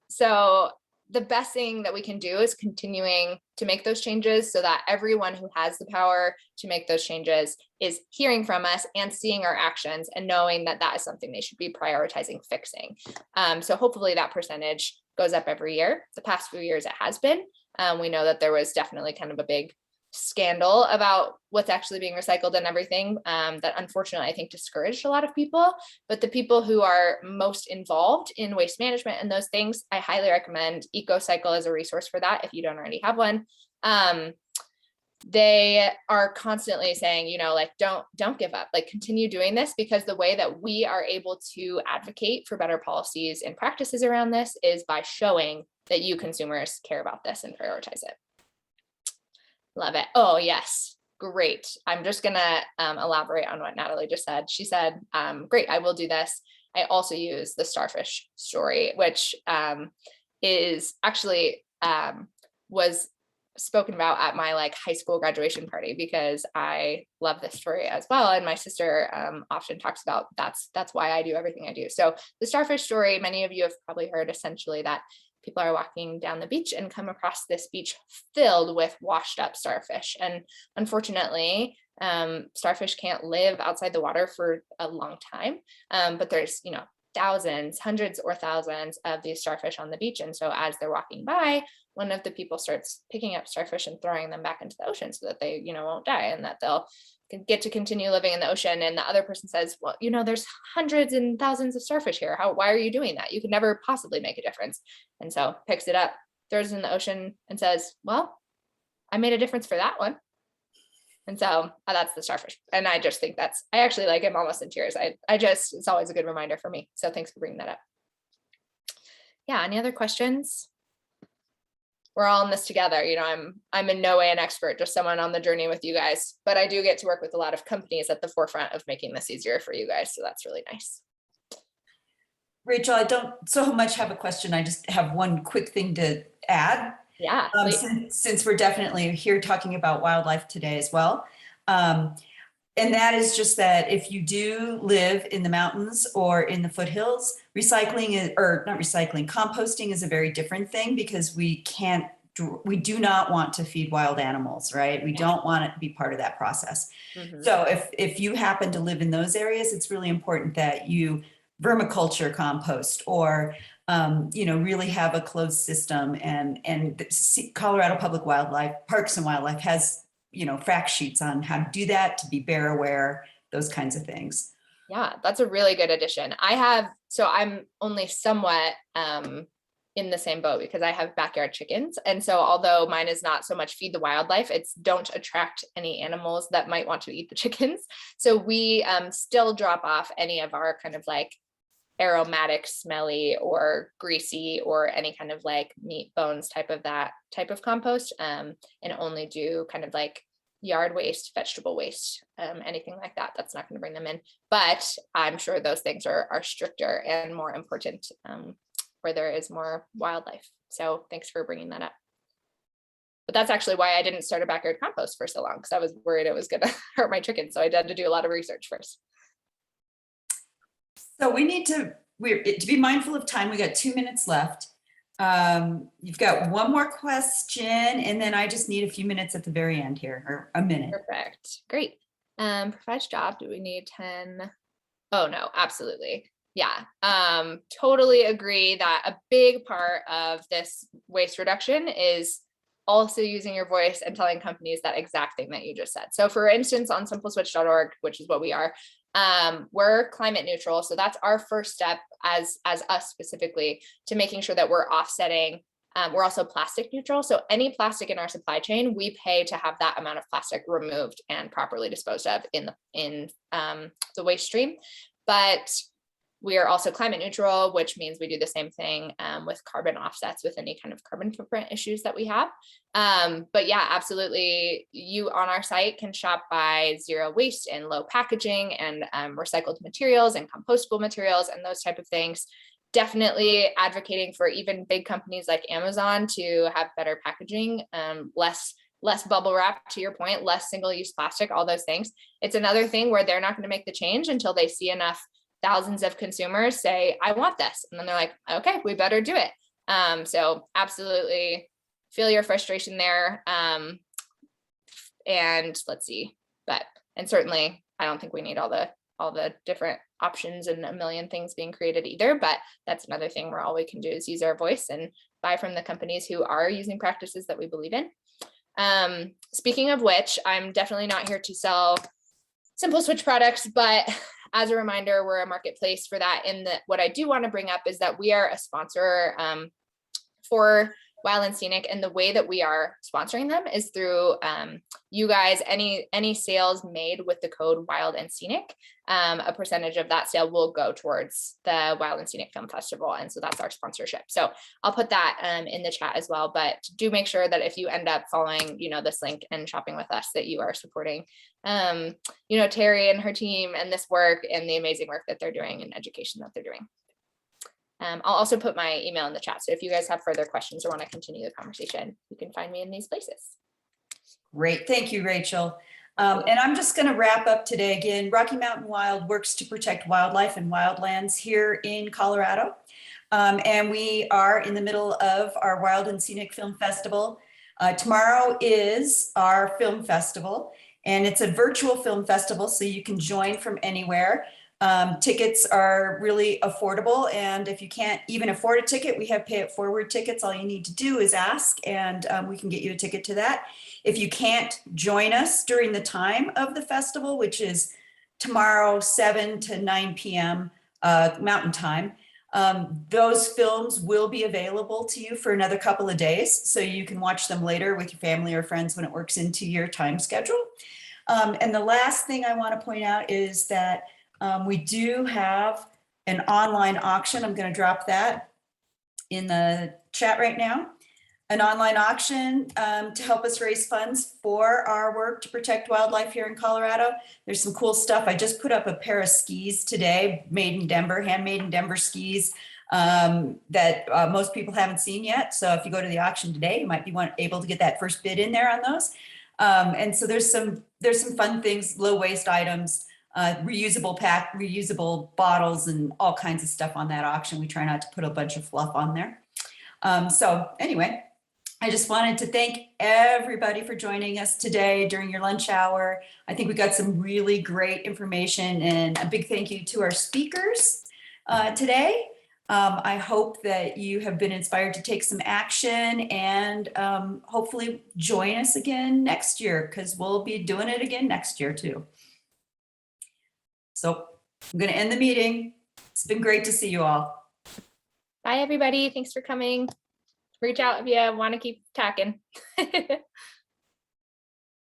So the best thing that we can do is continuing to make those changes so that everyone who has the power to make those changes is hearing from us and seeing our actions and knowing that that is something they should be prioritizing fixing. So hopefully that percentage goes up every year. The past few years it has been. We know that there was definitely kind of a big scandal about what's actually being recycled and everything that unfortunately I think discouraged a lot of people. But the people who are most involved in waste management and those things, I highly recommend EcoCycle as a resource for that if you don't already have one. They are constantly saying, don't give up, continue doing this, because the way that we are able to advocate for better policies and practices around this is by showing that you consumers care about this and prioritize it. Love it. Oh, yes. Great. I'm just going to elaborate on what Natalie just said. She said, great, I will do this. I also use the Starfish Story, which is actually was spoken about at my high school graduation party, because I love this story as well. And my sister often talks about that's why I do everything I do. So the Starfish Story, many of you have probably heard essentially that people are walking down the beach and come across this beach filled with washed up starfish. And unfortunately, starfish can't live outside the water for a long time. But there's, thousands, hundreds or thousands of these starfish on the beach. And so as they're walking by, one of the people starts picking up starfish and throwing them back into the ocean so that they, won't die and that they'll get to continue living in the ocean. And the other person says, well, there's hundreds and thousands of starfish here. Why are you doing that? You could never possibly make a difference. And so picks it up, throws it in the ocean and says, well, I made a difference for that one. And so that's the starfish. And I just think I actually I'm almost in tears. It's always a good reminder for me. So thanks for bringing that up. Yeah. Any other questions? We're all in this together. I'm in no way an expert, just someone on the journey with you guys, but I do get to work with a lot of companies at the forefront of making this easier for you guys. So that's really nice. Rachel, I don't so much have a question. I just have one quick thing to add. Yeah. Since we're definitely here talking about wildlife today as well. And that is just that if you do live in the mountains or in the foothills, composting is a very different thing, because we can't we do not want to feed wild animals, right? We don't want it to be part of that process. So if you happen to live in those areas, it's really important that you vermiculture compost or really have a closed system. And Colorado Public Wildlife Parks and Wildlife has fact sheets on how to do that, to be bear aware, those kinds of things. Yeah, that's a really good addition. I'm only somewhat in the same boat because I have backyard chickens. And so although mine is not so much feed the wildlife, it's don't attract any animals that might want to eat the chickens. So we still drop off any of our kind of like aromatic, smelly or greasy or any kind of like meat, bones type of compost, and only do kind of like yard waste, vegetable waste, anything like that. That's not going to bring them in. But I'm sure those things are stricter and more important where there is more wildlife. So thanks for bringing that up. But that's actually why I didn't start a backyard compost for so long, because I was worried it was going to hurt my chickens. So I had to do a lot of research first. So we need to be mindful of time. We got 2 minutes left. You've got one more question, and then I just need a few minutes at the very end here, or a minute. Perfect. Great. Provides job. Do we need 10? Oh no, absolutely. Yeah. Totally agree that a big part of this waste reduction is also using your voice and telling companies that exact thing that you just said. So for instance, on simpleswitch.org, which is what we are, we're climate neutral. So that's our first step as us specifically to making sure that we're offsetting. We're also plastic neutral. So any plastic in our supply chain, we pay to have that amount of plastic removed and properly disposed of in the waste stream. But we are also climate neutral, which means we do the same thing with carbon offsets with any kind of carbon footprint issues that we have. But yeah, absolutely. You on our site can shop by zero waste and low packaging and recycled materials and compostable materials and those type of things. Definitely advocating for even big companies like Amazon to have better packaging, less bubble wrap, to your point, less single-use plastic, all those things. It's another thing where they're not going to make the change until they see enough thousands of consumers say, I want this. And then they're like, okay, we better do it. So absolutely feel your frustration there. And let's see, and certainly I don't think we need all the different options and a million things being created either, but that's another thing where all we can do is use our voice and buy from the companies who are using practices that we believe in. Speaking of which, I'm definitely not here to sell Simple Switch products, but as a reminder, we're a marketplace for that. And what I do want to bring up is that we are a sponsor for Wild and Scenic, and the way that we are sponsoring them is through you guys. Any sales made with the code Wild and Scenic, a percentage of that sale will go towards the Wild and Scenic Film Festival, and so that's our sponsorship. So I'll put that in the chat as well. But do make sure that if you end up following, this link and shopping with us, that you are supporting, Terry and her team and this work and the amazing work that they're doing and education that they're doing. I'll also put my email in the chat. So if you guys have further questions or want to continue the conversation, you can find me in these places. Great. Thank you, Rachel. And I'm just going to wrap up today. Again, Rocky Mountain Wild works to protect wildlife and wildlands here in Colorado. And we are in the middle of our Wild and Scenic Film Festival. Tomorrow is our film festival, and it's a virtual film festival, so you can join from anywhere. Tickets are really affordable, and if you can't even afford a ticket, we have pay it forward tickets. All you need to do is ask, and we can get you a ticket to that. If you can't join us during the time of the festival, which is tomorrow 7 to 9 p.m. Mountain Time, those films will be available to you for another couple of days, so you can watch them later with your family or friends when it works into your time schedule. And the last thing I want to point out is that we do have an online auction. I'm going to drop that in the chat right now. An online auction to help us raise funds for our work to protect wildlife here in Colorado. There's some cool stuff. I just put up a pair of skis today, made in Denver, handmade in Denver skis that most people haven't seen yet. So if you go to the auction today, you might be able to get that first bid in there on those. And so there's some fun things, low waste items, reusable bottles, and all kinds of stuff on that auction. We try not to put a bunch of fluff on there. So anyway, I just wanted to thank everybody for joining us today during your lunch hour. I think we got some really great information, and a big thank you to our speakers today. I hope that you have been inspired to take some action and hopefully join us again next year, because we'll be doing it again next year too. So I'm going to end the meeting. It's been great to see you all. Bye, everybody. Thanks for coming. Reach out if you want to keep talking.